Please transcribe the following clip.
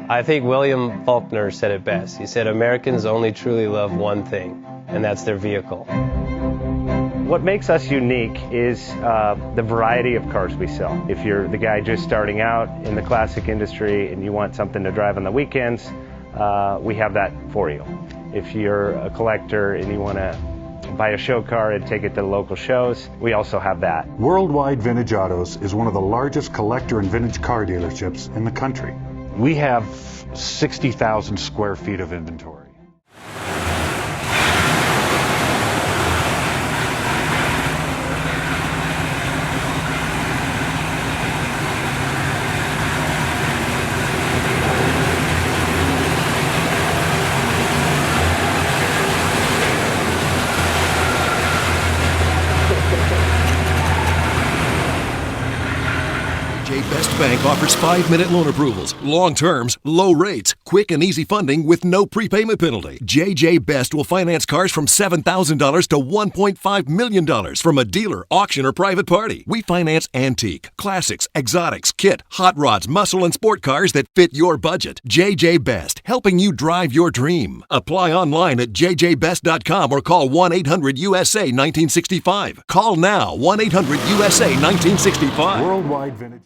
I think William Faulkner said it best. He said, Americans only truly love one thing, and that's their vehicle. What makes us unique is the variety of cars we sell. If you're the guy just starting out in the classic industry and you want something to drive on the weekends, we have that for you. If you're a collector and you want to buy a show car and take it to the local shows, we also have that. Worldwide Vintage Autos is one of the largest collector and vintage car dealerships in the country. We have 60,000 square feet of inventory. Best Bank offers 5-minute loan approvals, long terms, low rates, quick and easy funding with no prepayment penalty. JJ Best will finance cars from $7,000 to $1.5 million from a dealer, auction, or private party. We finance antique, classics, exotics, kit, hot rods, muscle, and sport cars that fit your budget. JJ Best, helping you drive your dream. Apply online at jjbest.com or call 1-800-USA-1965. Call now, 1-800-USA-1965. Worldwide Vintage.